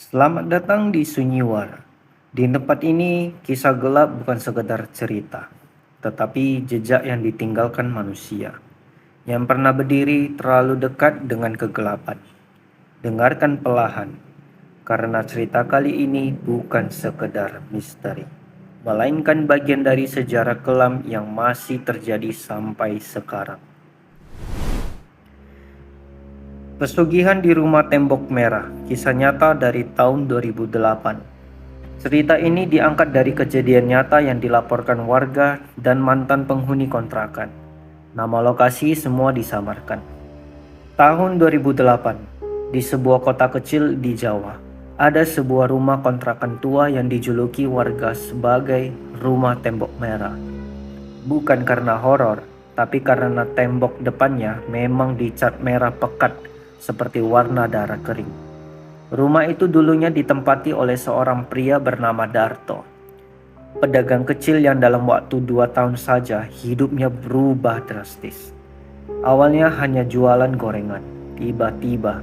Selamat datang di Sunyiwara. Di tempat ini, kisah gelap bukan sekedar cerita, tetapi jejak yang ditinggalkan manusia yang pernah berdiri terlalu dekat dengan kegelapan. Dengarkan perlahan, karena cerita kali ini bukan sekedar misteri, melainkan bagian dari sejarah kelam yang masih terjadi sampai sekarang. Pesugihan di Rumah Tembok Merah, kisah nyata dari tahun 2008. Cerita ini diangkat dari kejadian nyata yang dilaporkan warga dan mantan penghuni kontrakan. Nama lokasi semua disamarkan. Tahun 2008, di sebuah kota kecil di Jawa, ada sebuah rumah kontrakan tua yang dijuluki warga sebagai Rumah Tembok Merah. Bukan karena horor, tapi karena tembok depannya memang dicat merah pekat seperti warna darah kering. Rumah itu dulunya ditempati oleh seorang pria bernama Darto, pedagang kecil yang dalam waktu 2 tahun saja hidupnya berubah drastis. Awalnya hanya jualan gorengan, tiba-tiba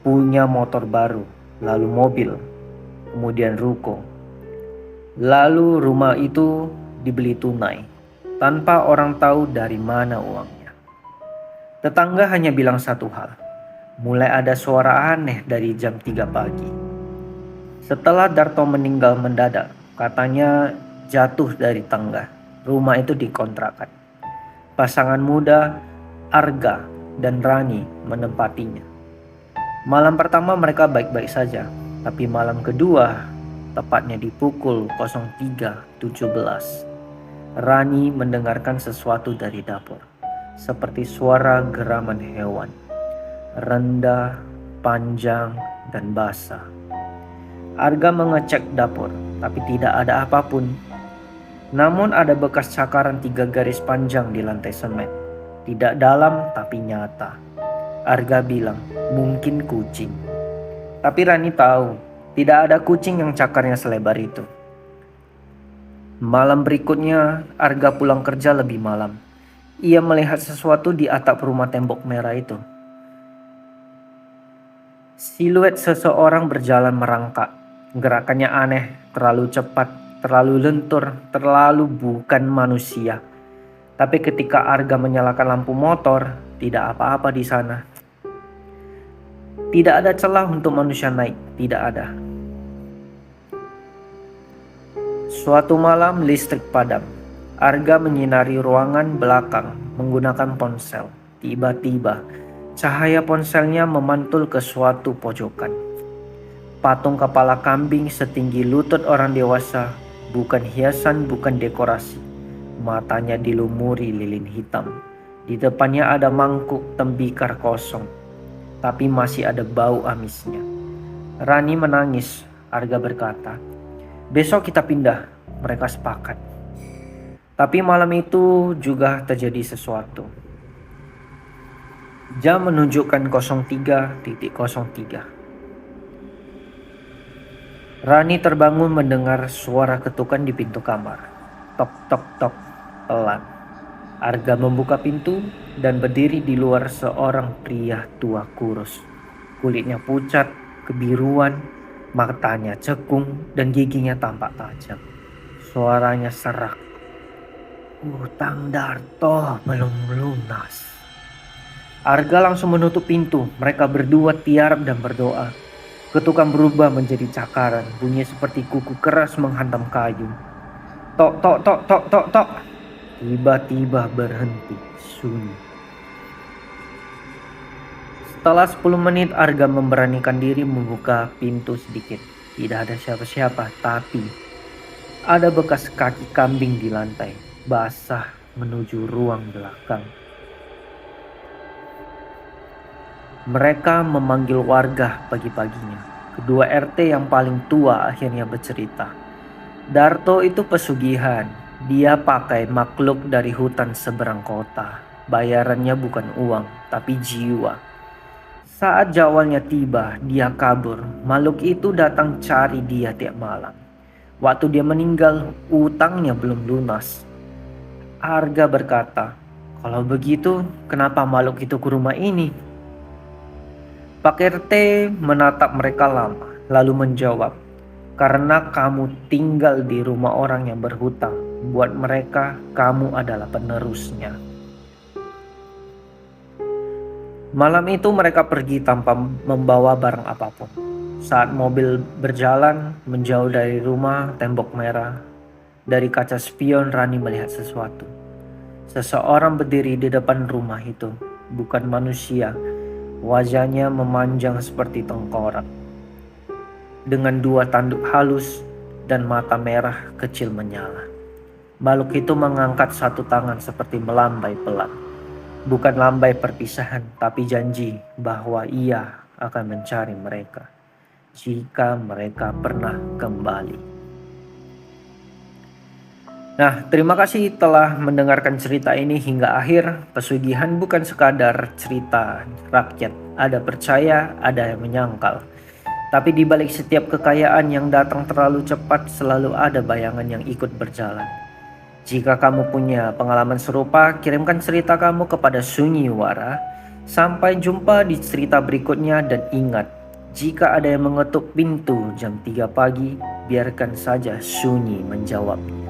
punya motor baru, lalu mobil, kemudian ruko. Lalu rumah itu dibeli tunai, tanpa orang tahu dari mana uangnya. Tetangga hanya bilang satu hal, mulai ada suara aneh dari jam 3 pagi. Setelah Darto meninggal mendadak, katanya jatuh dari tangga. Rumah itu dikontrakan. Pasangan muda, Arga dan Rani menempatinya. Malam pertama mereka baik-baik saja, tapi malam kedua, tepatnya di pukul 03.17, Rani mendengarkan sesuatu dari dapur, seperti suara geraman hewan, rendah, panjang, dan basah. Arga mengecek dapur, tapi tidak ada apapun. Namun ada bekas cakaran 3 garis panjang di lantai semen. Tidak dalam tapi nyata. Arga bilang, mungkin kucing. Tapi Rani tahu, tidak ada kucing yang cakarnya selebar itu. Malam berikutnya, Arga pulang kerja lebih malam. Ia melihat sesuatu di atap rumah tembok merah itu. Siluet seseorang berjalan merangkak. Gerakannya aneh, terlalu cepat, terlalu lentur, terlalu bukan manusia. Tapi ketika Arga menyalakan lampu motor, tidak apa-apa di sana. Tidak ada celah untuk manusia naik, tidak ada. Suatu malam listrik padam. Arga menyinari ruangan belakang menggunakan ponsel. Tiba-tiba, cahaya ponselnya memantul ke suatu pojokan. Patung kepala kambing setinggi lutut orang dewasa, bukan hiasan, bukan dekorasi. Matanya dilumuri lilin hitam. Di depannya ada mangkuk tembikar kosong, tapi masih ada bau amisnya. Rani menangis. Arga berkata, besok kita pindah. Mereka sepakat. Tapi malam itu juga terjadi sesuatu. Jam menunjukkan 03.03. Rani terbangun mendengar suara ketukan di pintu kamar. Tok tok tok, pelan. Arga membuka pintu dan berdiri di luar seorang pria tua kurus. Kulitnya pucat, kebiruan, matanya cekung dan giginya tampak tajam. Suaranya serak. Utang Darto belum lunas. Arga langsung menutup pintu. Mereka berdua tiarap dan berdoa. Ketukan berubah menjadi cakaran, bunyi seperti kuku keras menghantam kayu. Tok tok tok tok tok tok. Tiba-tiba berhenti, sunyi. Setelah 10 menit Arga memberanikan diri membuka pintu sedikit. Tidak ada siapa-siapa, tapi ada bekas kaki kambing di lantai, basah menuju ruang belakang. Mereka memanggil warga pagi-paginya. Kedua RT yang paling tua akhirnya bercerita. Darto itu pesugihan. Dia pakai makhluk dari hutan seberang kota. Bayarannya bukan uang, tapi jiwa. Saat jawalnya tiba, dia kabur. Makhluk itu datang cari dia tiap malam. Waktu dia meninggal, utangnya belum lunas. Arga berkata, kalau begitu, kenapa makhluk itu ke rumah ini? Pak RT menatap mereka lama. lalu menjawab, "Karena kamu tinggal di rumah orang yang berhutang, buat mereka kamu adalah penerusnya." Malam itu mereka pergi tanpa membawa barang apapun. Saat mobil berjalan menjauh dari rumah tembok merah, dari kaca spion Rani melihat sesuatu. Seseorang berdiri di depan rumah itu, bukan manusia. Wajahnya memanjang seperti tengkorak, dengan dua tanduk halus dan mata merah kecil menyala. Makhluk itu mengangkat satu tangan seperti melambai pelan. Bukan lambai perpisahan, tapi janji bahwa ia akan mencari mereka jika mereka pernah kembali. Nah, terima kasih telah mendengarkan cerita ini hingga akhir. Pesugihan bukan sekadar cerita rakyat. Ada percaya, ada yang menyangkal. Tapi di balik setiap kekayaan yang datang terlalu cepat, selalu ada bayangan yang ikut berjalan. Jika kamu punya pengalaman serupa, kirimkan cerita kamu kepada Sunyiwara. Sampai jumpa di cerita berikutnya, dan ingat, jika ada yang mengetuk pintu jam 3 pagi, biarkan saja sunyi menjawab.